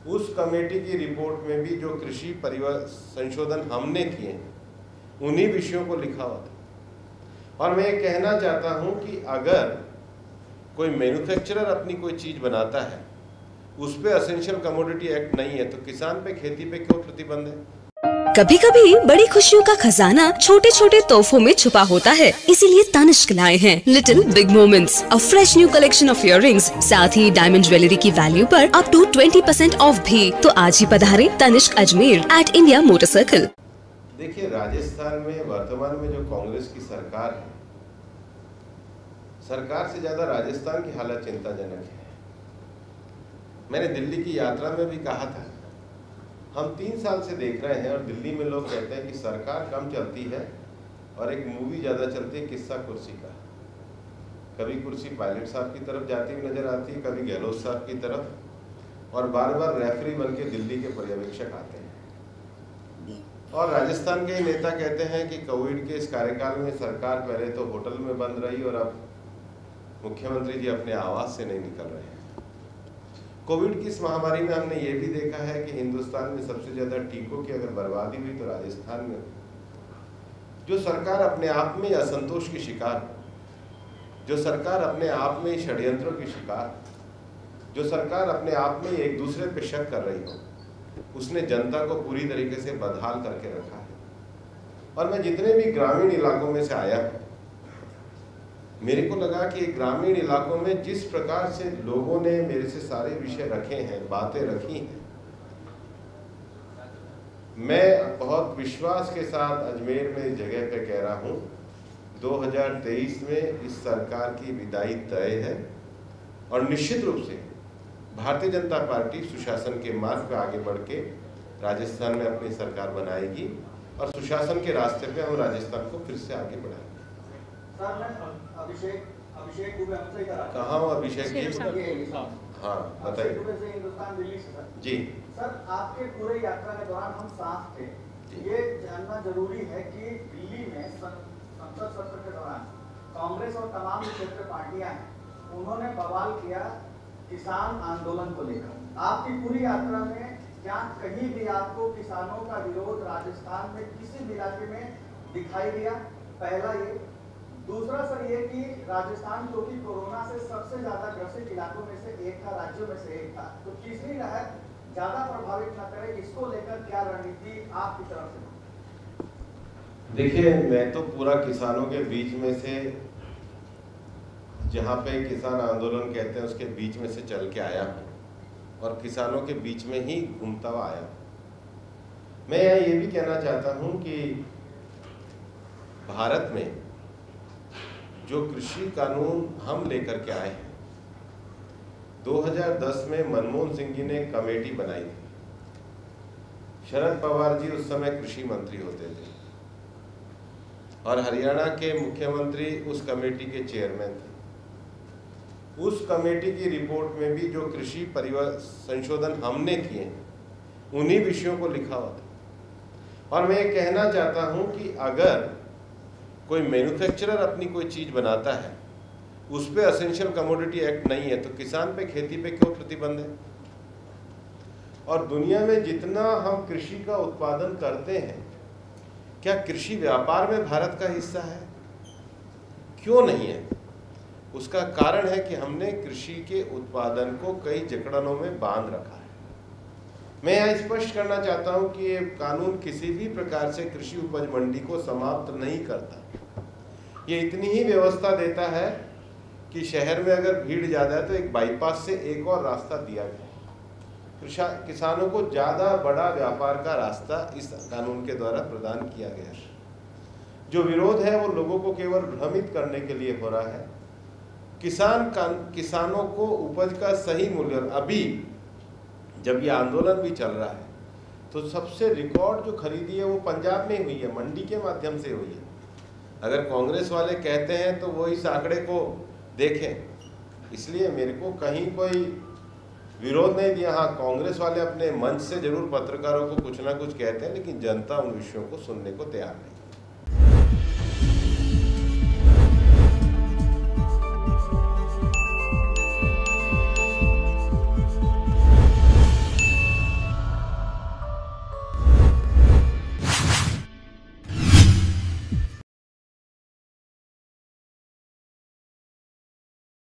उस कमेटी की रिपोर्ट में भी जो कृषि संशोधन हमने किए उन्हीं विषयों को लिखा हुआ था। और मैं ये कहना चाहता हूँ कि अगर कोई मैन्युफैक्चरर अपनी कोई चीज़ बनाता है, उस पे एसेंशियल कमोडिटी एक्ट नहीं है, तो किसान पे, खेती पे क्यों प्रतिबंध है? कभी कभी बड़ी खुशियों का खजाना छोटे छोटे तोहफों में छुपा होता है, इसीलिए तनिष्क लाए हैं little big moments, a fresh new collection of earrings, साथ ही डायमंड ज्वेलरी की वैल्यू पर अप टू 20% ऑफ भी। तो आज ही पधारें Tanishq Ajmer at India motor circle. देखिए, राजस्थान में वर्तमान में जो कांग्रेस की सरकार है, सरकार से ज्यादा राजस्थान की हालत चिंताजनक है। मैंने दिल्ली की यात्रा में भी कहा था, हम 3 साल से देख रहे हैं और दिल्ली में लोग कहते हैं कि सरकार कम चलती है और एक मूवी ज़्यादा चलती है, किस्सा कुर्सी का। कभी कुर्सी पायलट साहब की तरफ जाती हुई नजर आती है, कभी गहलोत साहब की तरफ, और बार बार रेफरी बन के दिल्ली के पर्यवेक्षक आते हैं। और राजस्थान के नेता कहते हैं कि कोविड के इस कार्यकाल में सरकार पहले तो होटल में बंद रही और अब मुख्यमंत्री जी अपने आवास से नहीं निकल रहे हैं। कोविड की इस महामारी में हमने ये भी देखा है कि हिंदुस्तान में सबसे ज़्यादा टीकों की अगर बर्बादी हुई तो राजस्थान में। जो सरकार अपने आप में असंतोष की शिकार, जो सरकार अपने आप में षड्यंत्रों की शिकार, जो सरकार अपने आप में एक दूसरे पे शक कर रही हो, उसने जनता को पूरी तरीके से बदहाल करके रखा है। और मैं जितने भी ग्रामीण इलाकों में से आया हूँ, मेरे को लगा कि ग्रामीण इलाकों में जिस प्रकार से लोगों ने मेरे से सारे विषय रखे हैं, बातें रखी हैं, मैं बहुत विश्वास के साथ अजमेर में इस जगह पे कह रहा हूँ, 2023 में इस सरकार की विदाई तय है। और निश्चित रूप से भारतीय जनता पार्टी सुशासन के मार्ग पर आगे बढ़ के राजस्थान में अपनी सरकार बनाएगी और सुशासन के रास्ते पे हम राजस्थान को फिर से आगे बढ़ाएंगे। अभिषेक दुबे हमसे कहाँ हो अभिषेक जी? हाँ बताइए। हिंदुस्तान दिल्ली से सर। जी सर, आपके पूरे यात्रा के दौरान हम साथ थे। ये जानना जरूरी है कि दिल्ली में संसद सत्र के दौरान कांग्रेस और तमाम क्षेत्रीय पार्टियां हैं, उन्होंने बवाल किया किसान आंदोलन को लेकर। आपकी पूरी यात्रा में क्या कहीं भी आपको किसानों का विरोध राजस्थान में किसी भी इलाके में दिखाई दिया? पहला ये। दूसरा सर ये कि राजस्थान जो कि कोरोना से सबसे ज्यादा ग्रसित इलाकों में से एक था, राज्यों में से एक था, तो तीसरी लहर ज्यादा प्रभावित न करे, इसको लेकर क्या रणनीति आपकी तरफ से? देखिए, मैं तो पूरा किसानों के बीच में से, जहाँ पे किसान आंदोलन कहते हैं उसके बीच में से चल के आया हूँ और किसानों के बीच में ही घूमता हुआ आया हूँ। मैं यहाँ ये भी कहना चाहता हूँ कि भारत में जो कृषि कानून हम लेकर के आए हैं, 2010 में मनमोहन सिंह जी ने कमेटी बनाई थी। शरद पवार जी उस समय कृषि मंत्री होते थे और हरियाणा के मुख्यमंत्री उस कमेटी के चेयरमैन थे। उस कमेटी की रिपोर्ट में भी जो कृषि संशोधन हमने किए उन्हीं विषयों को लिखा हुआ था। और मैं ये कहना चाहता हूँ कि अगर कोई मैन्युफैक्चरर अपनी कोई चीज़ बनाता है, उस पे एसेंशियल कमोडिटी एक्ट नहीं है, तो किसान पे, खेती पे क्यों प्रतिबंध है? और दुनिया में जितना हम कृषि का उत्पादन करते हैं, क्या कृषि व्यापार में भारत का हिस्सा है? क्यों नहीं है? उसका कारण है कि हमने कृषि के उत्पादन को कई जकड़नों में बांध रखा है। मैं यहाँ स्पष्ट करना चाहता हूँ कि ये कानून किसी भी प्रकार से कृषि उपज मंडी को समाप्त नहीं करता। ये इतनी ही व्यवस्था देता है कि शहर में अगर भीड़ ज़्यादा है तो एक बाईपास से एक और रास्ता दिया गया। किसानों को ज़्यादा बड़ा व्यापार का रास्ता इस कानून के द्वारा प्रदान किया गया है। जो विरोध है वो लोगों को केवल भ्रमित करने के लिए हो रहा है। किसानों को उपज का सही मूल्य, अभी जब ये आंदोलन भी चल रहा है तो सबसे रिकॉर्ड जो खरीदी है वो पंजाब में हुई है, मंडी के माध्यम से हुई है। अगर कांग्रेस वाले कहते हैं तो वो इस आंकड़े को देखें। इसलिए मेरे को कहीं कोई विरोध नहीं दिया। हाँ, कांग्रेस वाले अपने मंच से जरूर पत्रकारों को कुछ ना कुछ कहते हैं, लेकिन जनता उन विषयों को सुनने को तैयार नहीं।